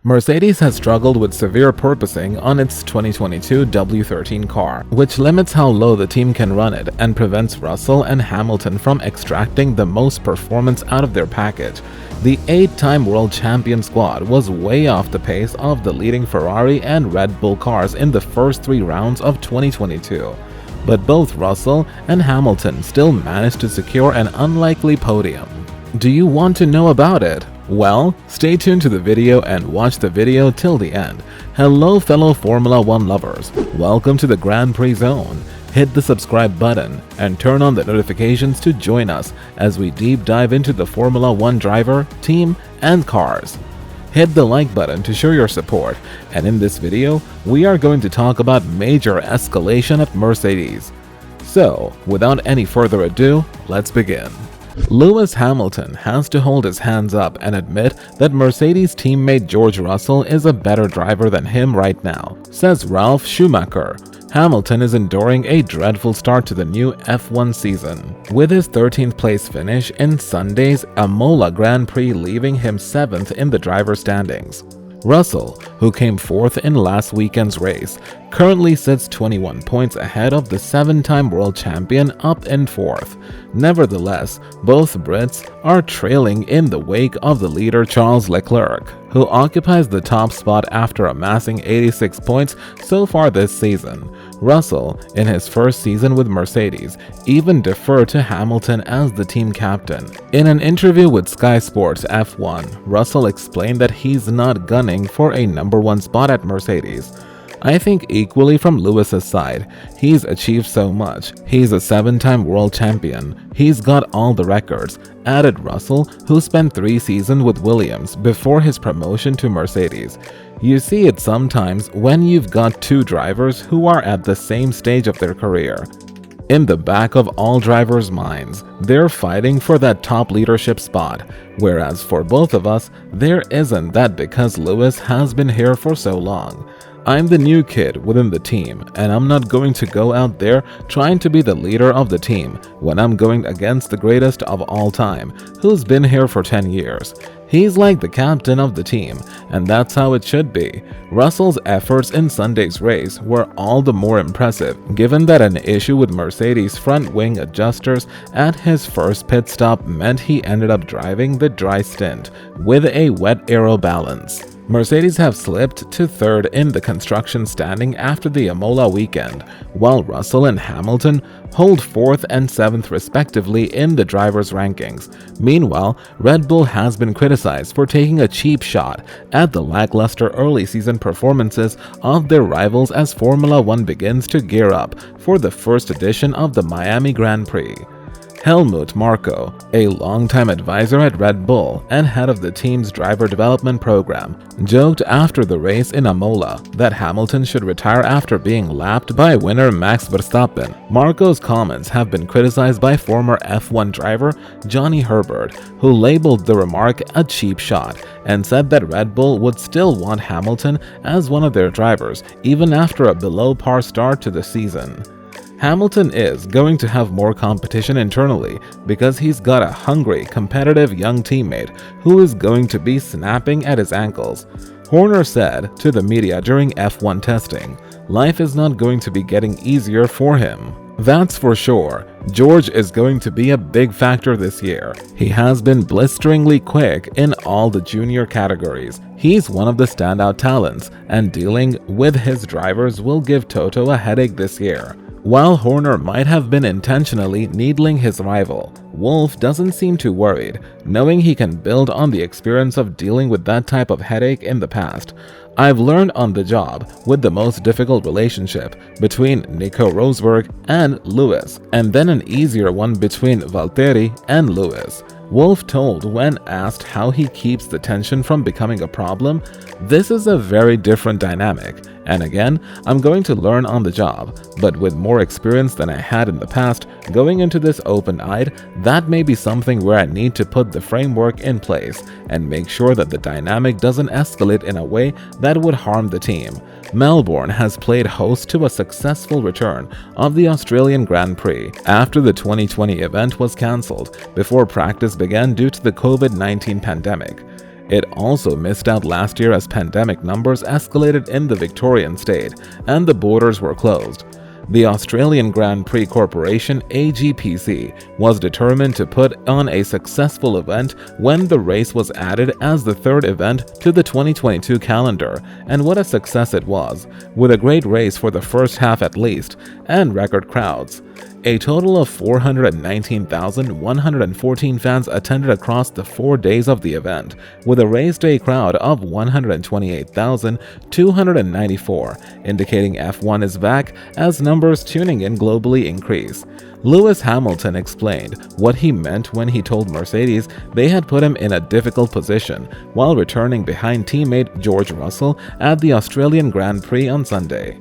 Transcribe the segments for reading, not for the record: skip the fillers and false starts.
Mercedes has struggled with severe porpoising on its 2022 W13 car, which limits how low the team can run it and prevents Russell and Hamilton from extracting the most performance out of their package. The 8-time world champion squad was way off the pace of the leading Ferrari and Red Bull cars in the first 3 rounds of 2022. But both Russell and Hamilton still managed to secure an unlikely podium. Do you want to know about it? Well, stay tuned to the video and watch the video till the end. Hello fellow Formula 1 lovers, welcome to the Grand Prix Zone. Hit the subscribe button and turn on the notifications to join us as we deep dive into the Formula 1 driver, team, and cars. Hit the like button to show your support, and in this video, we are going to talk about major escalation at Mercedes. So, without any further ado, let's begin. Lewis Hamilton has to hold his hands up and admit that Mercedes teammate George Russell is a better driver than him right now, says Ralf Schumacher. Hamilton is enduring a dreadful start to the new F1 season, with his 13th place finish in Sunday's Imola Grand Prix leaving him 7th in the driver's standings. Russell, who came 4th in last weekend's race, currently sits 21 points ahead of the 7-time world champion up in 4th. Nevertheless, both Brits are trailing in the wake of the leader Charles Leclerc, who occupies the top spot after amassing 86 points so far this season. Russell, in his first season with Mercedes, even deferred to Hamilton as the team captain. In an interview with Sky Sports F1, Russell explained that he's not gunning for a number 1 spot at Mercedes. I think equally from Lewis's side, he's achieved so much. He's a 7-time world champion. He's got all the records, added Russell, who spent 3 seasons with Williams before his promotion to Mercedes. You see it sometimes when you've got 2 drivers who are at the same stage of their career. In the back of all drivers' minds, they're fighting for that top leadership spot, whereas for both of us, there isn't that because Lewis has been here for so long. I'm the new kid within the team, and I'm not going to go out there trying to be the leader of the team when I'm going against the greatest of all time, who's been here for 10 years. He's like the captain of the team, and that's how it should be. Russell's efforts in Sunday's race were all the more impressive, given that an issue with Mercedes' front wing adjusters at his first pit stop meant he ended up driving the dry stint with a wet aero balance. Mercedes have slipped to 3rd in the construction standing after the Imola weekend, while Russell and Hamilton hold 4th and 7th respectively in the drivers' rankings. Meanwhile, Red Bull has been criticized for taking a cheap shot at the lackluster early season performances of their rivals as Formula 1 begins to gear up for the first edition of the Miami Grand Prix. Helmut Marko, a longtime advisor at Red Bull and head of the team's driver development program, joked after the race in Imola that Hamilton should retire after being lapped by winner Max Verstappen. Marko's comments have been criticized by former F1 driver Johnny Herbert, who labeled the remark a cheap shot and said that Red Bull would still want Hamilton as one of their drivers even after a below-par start to the season. Hamilton is going to have more competition internally because he's got a hungry, competitive young teammate who is going to be snapping at his ankles. Horner said to the media during F1 testing, "Life is not going to be getting easier for him. That's for sure. George is going to be a big factor this year. He has been blisteringly quick in all the junior categories. He's one of the standout talents, and dealing with his drivers will give Toto a headache this year." While Horner might have been intentionally needling his rival, Wolff doesn't seem too worried, knowing he can build on the experience of dealing with that type of headache in the past. "I've learned on the job with the most difficult relationship between Nico Rosberg and Lewis, and then an easier one between Valtteri and Lewis," Wolff told when asked how he keeps the tension from becoming a problem. "This is a very different dynamic, and again, I'm going to learn on the job, but with more experience than I had in the past, going into this open-eyed, that may be something where I need to put the framework in place and make sure that the dynamic doesn't escalate in a way that would harm the team." Melbourne has played host to a successful return of the Australian Grand Prix after the 2020 event was cancelled before practice began due to the COVID-19 pandemic. It also missed out last year as pandemic numbers escalated in the Victorian state and the borders were closed. The Australian Grand Prix Corporation (AGPC) was determined to put on a successful event when the race was added as the third event to the 2022 calendar, and what a success it was, with a great race for the first half at least, and record crowds. A total of 419,114 fans attended across the 4 days of the event, with a race day crowd of 128,294, indicating F1 is back as numbers tuning in globally increase. Lewis Hamilton explained what he meant when he told Mercedes they had put him in a difficult position while returning behind teammate George Russell at the Australian Grand Prix on Sunday.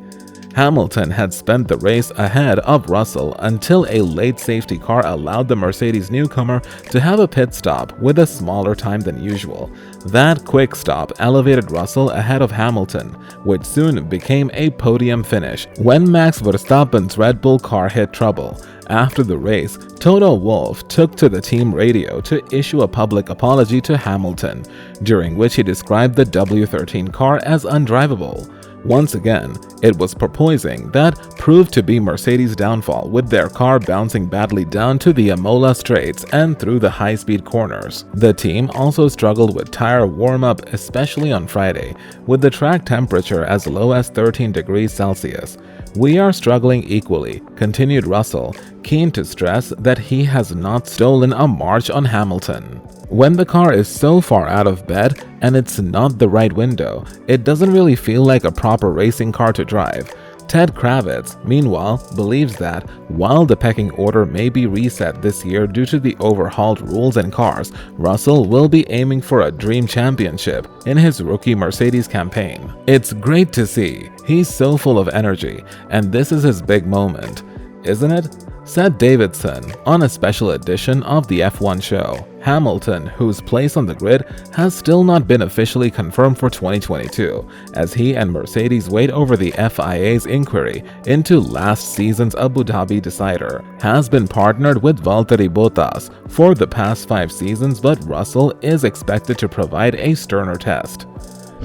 Hamilton had spent the race ahead of Russell until a late safety car allowed the Mercedes newcomer to have a pit stop with a smaller time than usual. That quick stop elevated Russell ahead of Hamilton, which soon became a podium finish when Max Verstappen's Red Bull car hit trouble. After the race, Toto Wolff took to the team radio to issue a public apology to Hamilton, during which he described the W13 car as undrivable. Once again, it was porpoising that proved to be Mercedes' downfall, with their car bouncing badly down to the Imola straights and through the high-speed corners. The team also struggled with tire warm-up, especially on Friday, with the track temperature as low as 13 degrees Celsius. "We are struggling equally," continued Russell, keen to stress that he has not stolen a march on Hamilton. "When the car is so far out of bed and it's not the right window, it doesn't really feel like a proper racing car to drive." Ted Kravitz, meanwhile, believes that while the pecking order may be reset this year due to the overhauled rules and cars, Russell will be aiming for a dream championship in his rookie Mercedes campaign. "It's great to see. He's so full of energy, and this is his big moment, isn't it?" said Davidson on a special edition of the F1 show. Hamilton, whose place on the grid has still not been officially confirmed for 2022, as he and Mercedes wait over the FIA's inquiry into last season's Abu Dhabi decider, has been partnered with Valtteri Bottas for the past 5 seasons, but Russell is expected to provide a sterner test.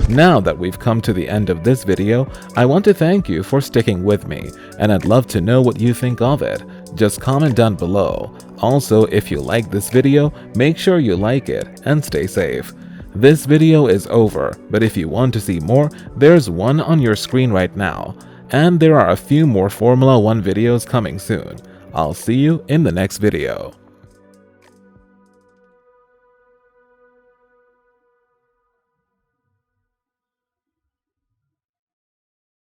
Now that we've come to the end of this video, I want to thank you for sticking with me, and I'd love to know what you think of it. Just comment down below. Also, if you like this video, make sure you like it and stay safe. This video is over, but if you want to see more, there's one on your screen right now. And there are a few more Formula 1 videos coming soon. I'll see you in the next video.